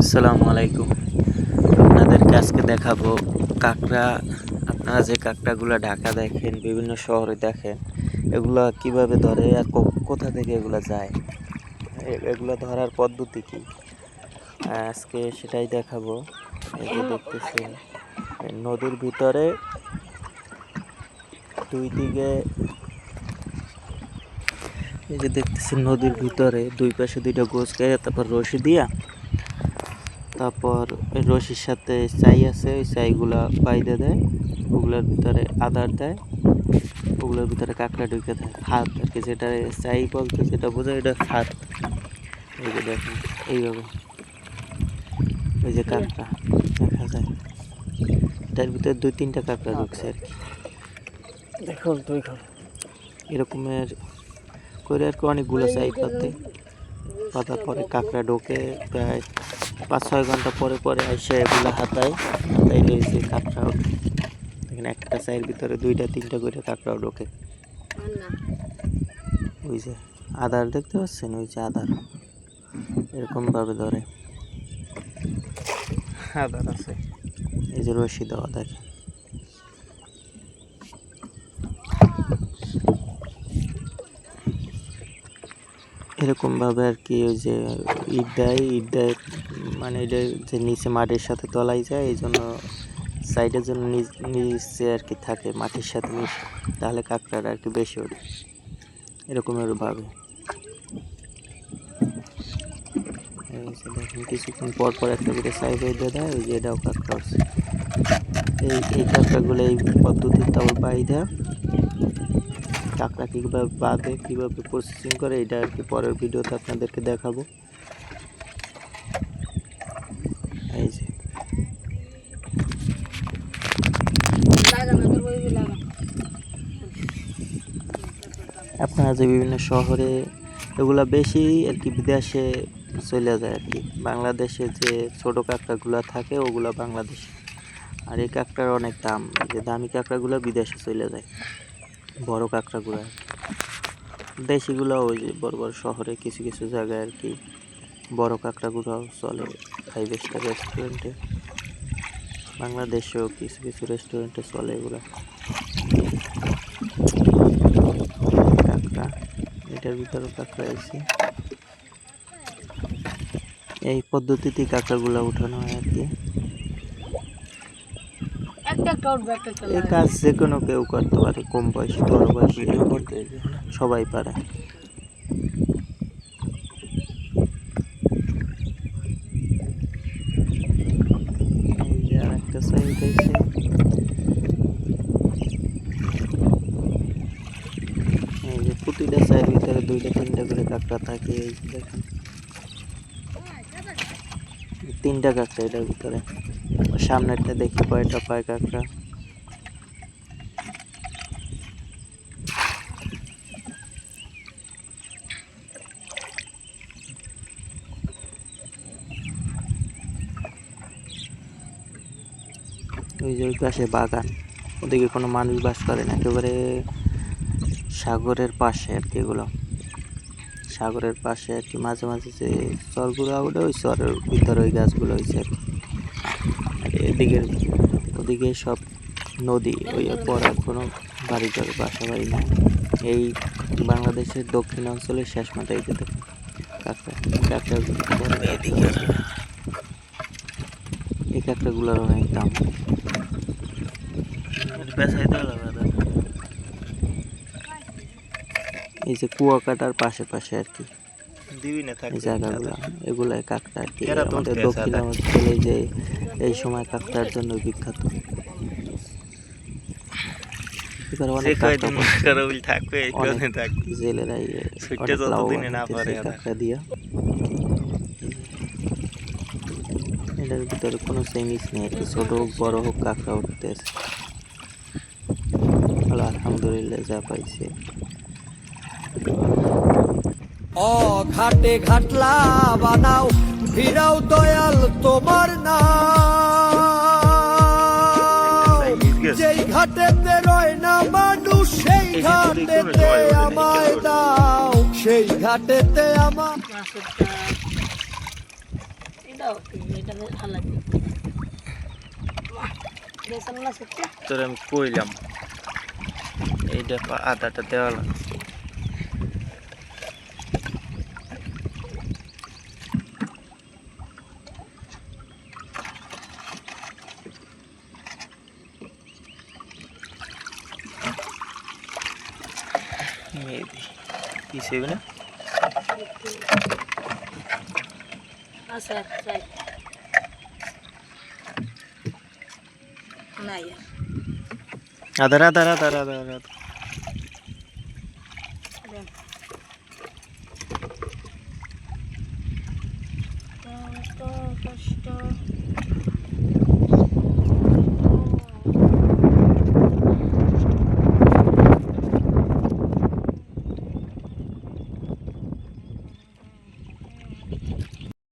আসসালামু আলাইকুম। আপনাদেরকে আজকে দেখাবো কাঁকড়া। আপনারা যে কাঁকড়াগুলো ঢাকা দেখেন, বিভিন্ন শহরে দেখেন, এগুলা কিভাবে ধরে আর কোথা থেকে এগুলা যায়, এগুলো ধরার পদ্ধতি কি, আজকে সেটাই দেখাবো। এই যে দেখতেছেন, নদীর ভিতরে দুই দিকে, এই যে দেখতেছেন নদীর ভিতরে দুই পাশে দুইটা গোছ করে তারপর রশি দিয়া, তারপর ওই রশির সাথে চাই আছে, ওই চাইগুলা বাইদে দেয়, ওগুলোর ভিতরে আদার দেয়, ওগুলোর ভিতরে কাঁকড়া ঢুকে দেয়। ফাঁদ আর কি, যেটা চাই বলতে যেটা বোঝায় এটা ফাঁদ। এই যে দেখেন এইভাবে, ওই যে কাঁকড়া দেখা যায়, এটার ভিতরে দুই তিনটা কাঁকড়া ঢুকছে আর কি। দেখুন এরকমের করে আর কি অনেকগুলো চাই পাতার পরে কাঁকড়া ঢোকে। প্রায় 5-6 ঘন্টা পরে পরে এসে এগুলো হাতাইলে যে কাঁকড়া ওঠে। দেখেন একটা চাইয়ের ভিতরে 2-3টা করে কাঁকড়াও ঢোকে। ওই যে আদার দেখতে পাচ্ছেন, ওই যে আদার এরকম ভাবে ধরে, আদার আছে, এই যে রশি দেওয়া দেখেন। এরকম ভাবে আর কি, ওই যে ইট দেয় মানে এটা যে নিচে মাটির সাথে তলাই যায়, এই জন্য সাইডের জন্য নিচে আর কি থাকে মাটির সাথে মিশে, তাহলে কাঁকড়াটা আর কি বেশি ওঠে। এরকমের ভাবে দেখেন কিছুক্ষণ পর পর একটা করে সাইড বেঁধে দেয়, ওই যে এটাও কাঁকড়া আছে। এই কাঁকড়াগুলো এই পদ্ধতির তাও বাইধা কাঁকড়া কীভাবে বাঁধে, কীভাবে প্রসেসিং করে, এটা আর কি পরের ভিডিওতে আপনাদেরকে দেখাবো। এই যে আপনারা যে বিভিন্ন শহরে এগুলা বেশি আর কি বিদেশে চলে যায় আর কি, বাংলাদেশে যে ছোট কাঁকড়াগুলো থাকে ওগুলো বাংলাদেশে, আর এই কাঁকড়ার অনেক দাম, যে দামি কাঁকড়াগুলো বিদেশে চলে যায়, বড় কাঁকড়াগুলো। দেশিগুলো ওই যে বড় বড় শহরে কিছু কিছু জায়গায় আর কি বড় কাঁকড়াগুলোও চলে 5 স্টার রেস্টুরেন্টে, বাংলাদেশেও কিছু কিছু রেস্টুরেন্টে চলে এগুলো কাঁকড়া। এটার ভিতরে কাঁকড়া আছে, এই পদ্ধতিতে কাঁকড়াগুলো উঠানো হয় আর কি। এই কাজ যে কোনো কেউ করতে পারে, কম বয়সী বড় বয়সী সবাই পারে। এই যে আর একটা সাইড আছে, এই যে প্রতিটা সাইড ভিতরে 2-3টা করে কাঁকড়া থাকে। এই দেখেন 3টা কাঁকড়া এটার ভিতরে, সামনেরটা দেখি কয়টা পায় কাঁকড়া। ওই যে ওই পাশে বাগান, ওদিকে কোনো মানুষ বাস করে না, একেবারে সাগরের পাশে আর কি, এগুলো সাগরের পাশে আর কি। মাঝে মাঝে যে চরগুলো ওটা, ওই চরের ভিতরে ওই গাছগুলো হয়েছে আর কি। আর ওদিকে সব নদী, ওই পর কোনো বাড়ি ঘর বাসা বাড়ি নাই। এই বাংলাদেশের দক্ষিণ অঞ্চলের শেষ মাথায় যেতে এই কাঁকড়াগুলোর অনেক দাম। এই যে কুয়াকাটার পাশে পাশে আর কি এই জায়গাগুলো, এগুলাই কাঁকড়া আর কি। আমাদের দক্ষিণ অঞ্চলে যে এই সময় কাঁকড়ার জন্য বিখ্যাত। জেলেরাই কাঁকড়া দিয়া, এটার ভিতরে কোনো সেমিস নেই, ছোট হোক বড় হোক কাঁকড়া উঠতেছে। আলহামদুলিল্লাহ যা পাইছে। ও ঘাটে ঘাটলা বানাও, ফিরাও দয়াল তোমার নাম। যেই ঘাটেতে রয় না মানুষ, সেই ঘাটেতে আমায় দাও, সেই ঘাটেতে আমার দাও এটা হালা দিই বেসন না সত্যি তোর আমি কইলাম এইটা আদাটা দেওয়া লাগছে মেবি হিসেবে না আচ্ছা যাই নাই আদার আদার আদার আদার আদার কষ্ট